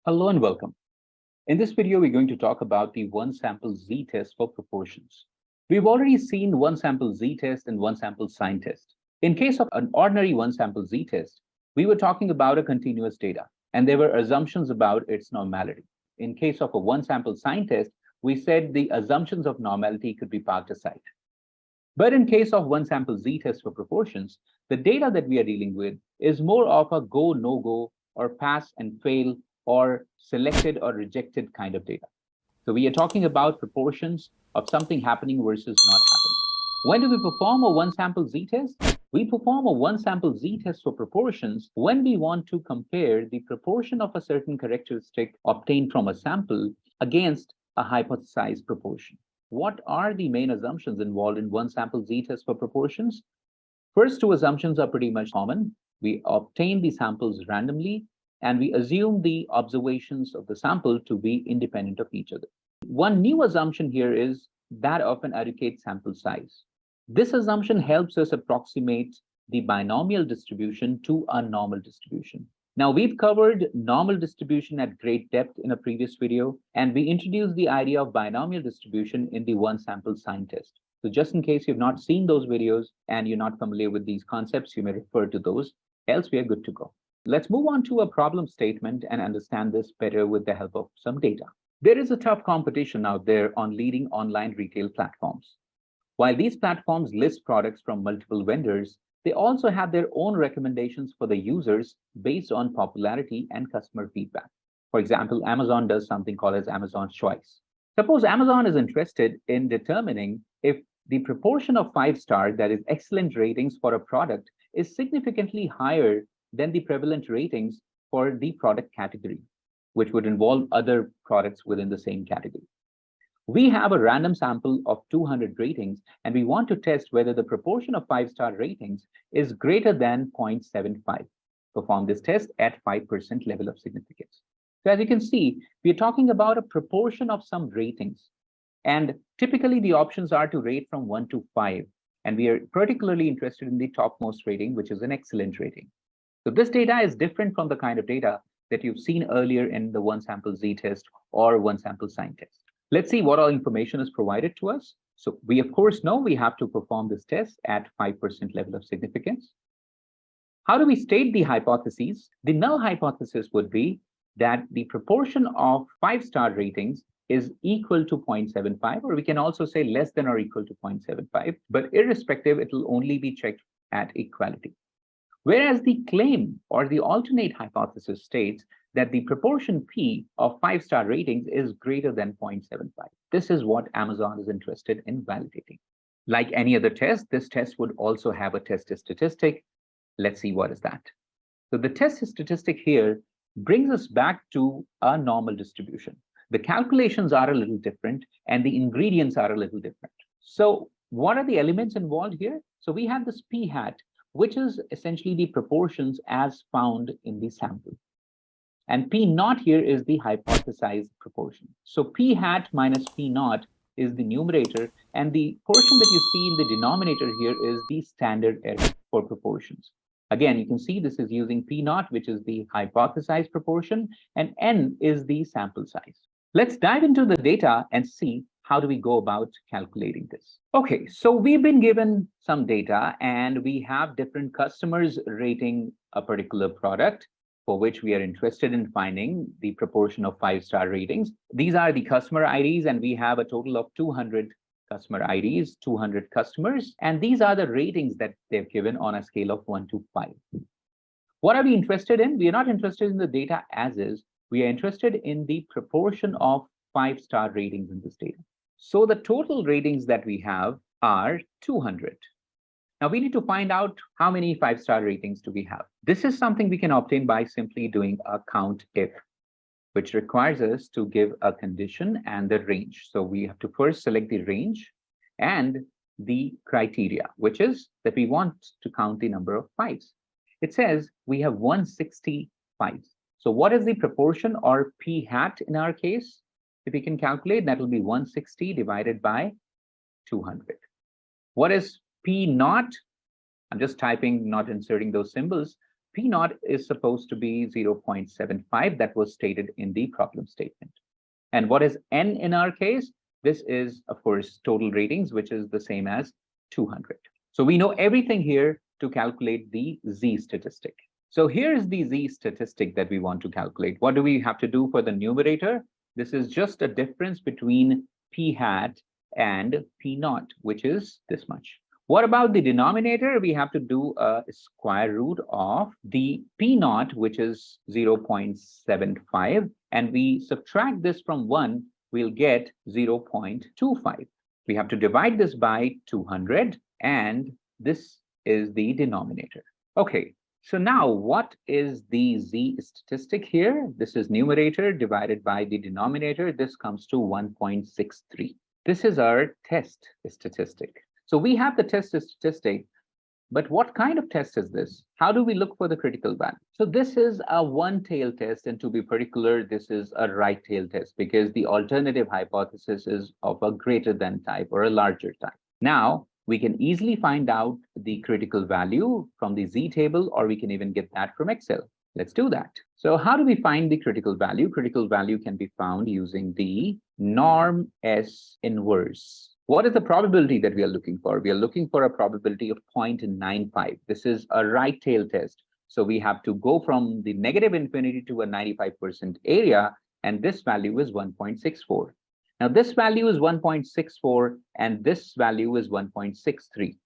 Hello and welcome. In this video, we're going to talk about the one sample z-test for proportions. We've already seen one sample z-test and one sample sign test. In case of an ordinary one sample z-test, we were talking about a continuous data, and there were assumptions about its normality. In case of a one sample sign test, we said the assumptions of normality could be parked aside. But in case of one sample z-test for proportions, the data that we are dealing with is more of a go, no-go, or pass and fail, or selected or rejected kind of data. So we are talking about proportions of something happening versus not happening. When do we perform a one sample z-test? We perform a one sample z-test for proportions when we want to compare the proportion of a certain characteristic obtained from a sample against a hypothesized proportion. What are the main assumptions involved in one sample z-test for proportions? First two assumptions are pretty much common. We obtain the samples randomly, and we assume the observations of the sample to be independent of each other. One new assumption here is that of an adequate sample size. This assumption helps us approximate the binomial distribution to a normal distribution. Now, we've covered normal distribution at great depth in a previous video, and we introduced the idea of binomial distribution in the one sample sign test. So just in case you've not seen those videos and you're not familiar with these concepts, you may refer to those, else we are good to go. Let's move on to a problem statement and understand this better with the help of some data. There is a tough competition out there on leading online retail platforms. While these platforms list products from multiple vendors, they also have their own recommendations for the users based on popularity and customer feedback. For example, Amazon does something called as Amazon's Choice. Suppose Amazon is interested in determining if the proportion of 5-star, that is excellent ratings for a product, is significantly higher than the prevalent ratings for the product category, which would involve other products within the same category. We have a random sample of 200 ratings, and we want to test whether the proportion of 5-star ratings is greater than 0.75. Perform this test at 5% level of significance. So as you can see, we are talking about a proportion of some ratings. And typically the options are to rate from 1 to 5. And we are particularly interested in the topmost rating, which is an excellent rating. So this data is different from the kind of data that you've seen earlier in the one sample z-test or one sample sign test. Let's see what all information is provided to us. So we of course know we have to perform this test at 5% level of significance. How do we state the hypotheses? The null hypothesis would be that the proportion of 5-star ratings is equal to 0.75, or we can also say less than or equal to 0.75, but irrespective, it will only be checked at equality. Whereas the claim or the alternate hypothesis states that the proportion P of 5-star ratings is greater than 0.75. This is what Amazon is interested in validating. Like any other test, this test would also have a test statistic. Let's see what is that. So the test statistic here brings us back to a normal distribution. The calculations are a little different and the ingredients are a little different. So what are the elements involved here? So we have this P hat, which is essentially the proportions as found in the sample. And P naught here is the hypothesized proportion. So P hat minus P naught is the numerator, and the portion that you see in the denominator here is the standard error for proportions. Again, you can see this is using P naught, which is the hypothesized proportion, and N is the sample size. Let's dive into the data and see how do we go about calculating this? Okay, so we've been given some data and we have different customers rating a particular product for which we are interested in finding the proportion of 5-star ratings. These are the customer IDs, and we have a total of 200 customer IDs, 200 customers, and these are the ratings that they've given on a scale of 1 to 5. What are we interested in? We are not interested in the data as is. We are interested in the proportion of 5-star ratings in this data. So the total ratings that we have are 200. Now we need to find out how many 5-star ratings do we have. This is something we can obtain by simply doing a count if, which requires us to give a condition and the range. So we have to first select the range and the criteria, which is that we want to count the number of 5s. It says we have 160 5s. So what is the proportion or P hat in our case? If we can calculate, that will be 160 divided by 200. What is P naught? I'm just typing, not inserting those symbols. P naught is supposed to be 0.75 that was stated in the problem statement. And what is N in our case? This is, of course, total ratings, which is the same as 200. So we know everything here to calculate the Z statistic. So here's the Z statistic that we want to calculate. What do we have to do for the numerator? This is just a difference between P hat and P naught, which is this much. What about the denominator? We have to do a square root of the P naught, which is 0.75, and we subtract this from 1, we'll get 0.25. We have to divide this by 200, and this is the denominator. Okay, so now what is the Z statistic here? This is numerator divided by the denominator. This comes to 1.63. This is our test statistic. So we have the test statistic, but what kind of test is this? How do we look for the critical value? So this is a one-tailed test, and to be particular, this is a right-tailed test because the alternative hypothesis is of a greater than type or a larger type. Now, we can easily find out the critical value from the Z table, or we can even get that from Excel. Let's do that. So how do we find the critical value? Critical value can be found using the norm S inverse. What is the probability that we are looking for? We are looking for a probability of 0.95. This is a right tail test. So we have to go from the negative infinity to a 95% area, and this value is 1.64. Now this value is 1.64, and this value is 1.63.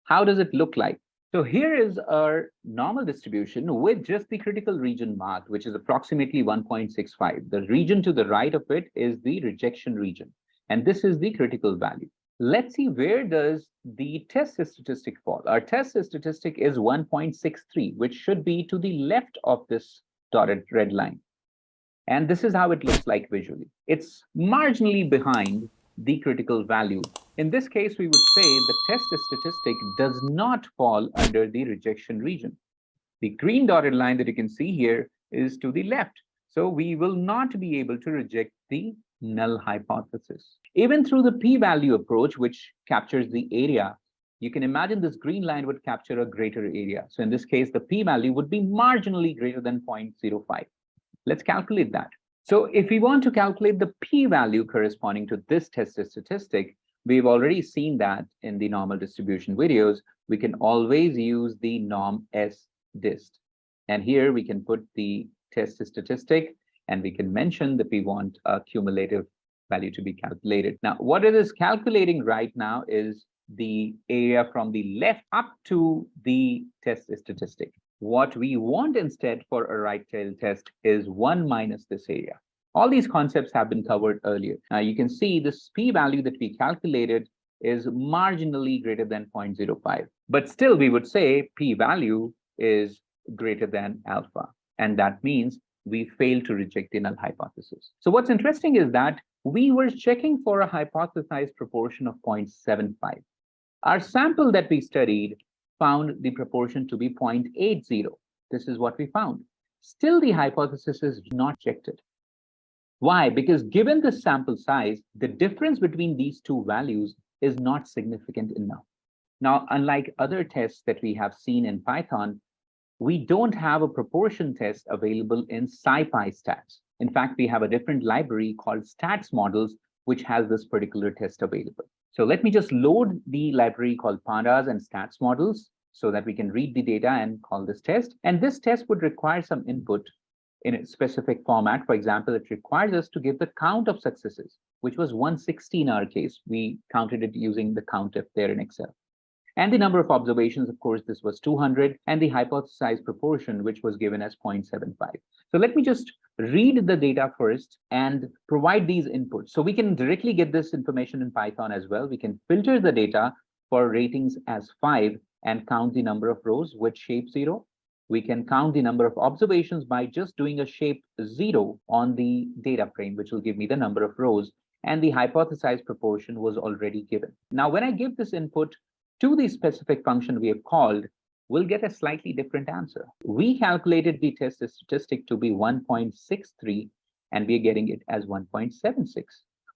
How does it look like? So here is our normal distribution with just the critical region marked, which is approximately 1.65. The region to the right of it is the rejection region, and this is the critical value. Let's see, where does the test statistic fall? Our test statistic is 1.63, which should be to the left of this dotted red line. And this is how it looks like visually. It's marginally behind the critical value. In this case, we would say the test statistic does not fall under the rejection region. The green dotted line that you can see here is to the left. So we will not be able to reject the null hypothesis. Even through the p-value approach, which captures the area, you can imagine this green line would capture a greater area. So in this case, the p-value would be marginally greater than 0.05. Let's calculate that. So if we want to calculate the p-value corresponding to this test statistic, we've already seen that in the normal distribution videos. We can always use the norm S dist. And here we can put the test statistic, and we can mention that we want a cumulative value to be calculated. Now, what it is calculating right now is the area from the left up to the test statistic. What we want instead for a right-tail test is 1 minus this area. All these concepts have been covered earlier. Now you can see this p-value that we calculated is marginally greater than 0.05. But still, we would say p-value is greater than alpha. And that means we failed to reject the null hypothesis. So what's interesting is that we were checking for a hypothesized proportion of 0.75. Our sample that we studied found the proportion to be 0.80. This is what we found. Still, the hypothesis is not rejected. Why? Because given the sample size, the difference between these two values is not significant enough. Now, unlike other tests that we have seen in Python, we don't have a proportion test available in SciPy stats. In fact, we have a different library called stats models, which has this particular test available. So let me just load the library called pandas and stats models so that we can read the data and call this test. And this test would require some input in a specific format. For example, it requires us to give the count of successes, which was 160 in our case. We counted it using the COUNTIF there in Excel. And the number of observations, of course, this was 200, and the hypothesized proportion, which was given as 0.75. So let me just read the data first and provide these inputs. So we can directly get this information in Python as well. We can filter the data for ratings as 5 and count the number of rows with shape 0. We can count the number of observations by just doing a shape 0 on the data frame, which will give me the number of rows. And the hypothesized proportion was already given. Now, when I give this input to the specific function we have called, we'll get a slightly different answer. We calculated the test statistic to be 1.63, and we are getting it as 1.76.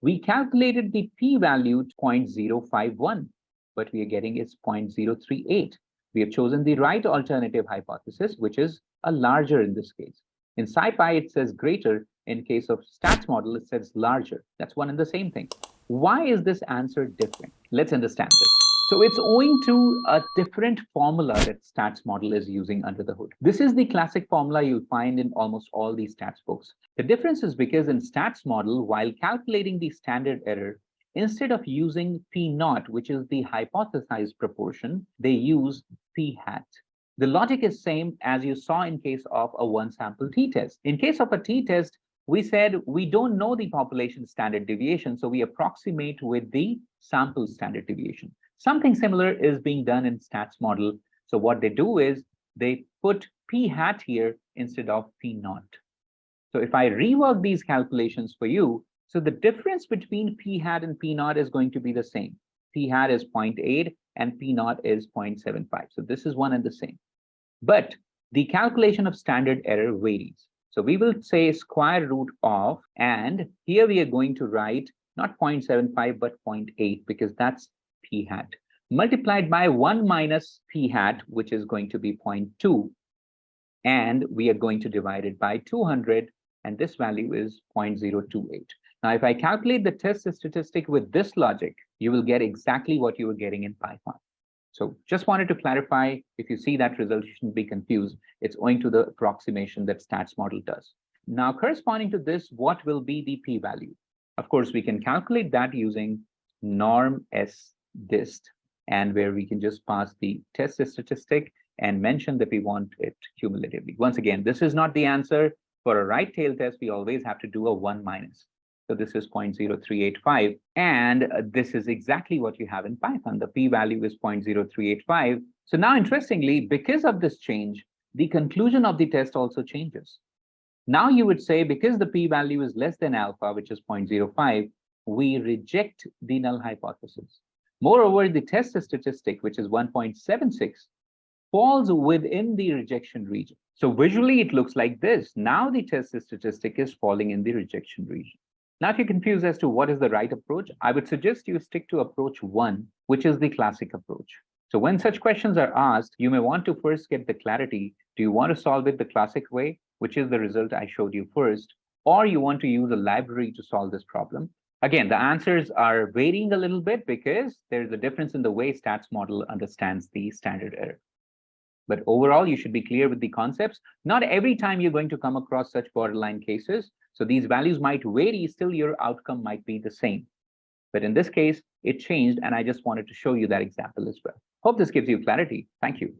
We calculated the p-value to 0.051, but we are getting it's 0.038. We have chosen the right alternative hypothesis, which is a larger in this case. In SciPy, it says greater. In case of stats model, it says larger. That's one and the same thing. Why is this answer different? Let's understand this. So it's owing to a different formula that stats model is using under the hood. This is the classic formula you'll find in almost all these stats books. The difference is because in stats model, while calculating the standard error, instead of using P naught, which is the hypothesized proportion, they use P hat. The logic is same as you saw in case of a one sample t-test. In case of a t-test, we said we don't know the population standard deviation, so we approximate with the sample standard deviation. Something similar is being done in stats model. So what they do is they put P hat here instead of P naught. So if I rework these calculations for you, so the difference between P hat and P naught is going to be the same. P hat is 0.8 and P naught is 0.75. So this is one and the same. But the calculation of standard error varies. So we will say square root of, and here we are going to write not 0.75, but 0.8, because that's P hat, multiplied by 1 minus P hat, which is going to be 0.2. And we are going to divide it by 200, and this value is 0.028. Now, if I calculate the test statistic with this logic, you will get exactly what you were getting in Python. So just wanted to clarify, if you see that result, you shouldn't be confused. It's owing to the approximation that stats model does. Now, corresponding to this, what will be the p-value? Of course, we can calculate that using norm s dist, and where we can just pass the test statistic and mention that we want it cumulatively. Once again, this is not the answer. For a right tail test, we always have to do a 1 minus. So this is 0.0385, and this is exactly what you have in Python. The p-value is 0.0385. So now, interestingly, because of this change, the conclusion of the test also changes. Now you would say, because the p-value is less than alpha, which is 0.05, we reject the null hypothesis. Moreover, the test statistic, which is 1.76, falls within the rejection region. So visually, it looks like this. Now the test statistic is falling in the rejection region. Now, if you're confused as to what is the right approach, I would suggest you stick to approach 1, which is the classic approach. So when such questions are asked, you may want to first get the clarity. Do you want to solve it the classic way, which is the result I showed you first, or you want to use a library to solve this problem? Again, the answers are varying a little bit because there's a difference in the way stats model understands the standard error. But overall, you should be clear with the concepts. Not every time you're going to come across such borderline cases. So these values might vary, still your outcome might be the same. But in this case, it changed, and I just wanted to show you that example as well. Hope this gives you clarity. Thank you.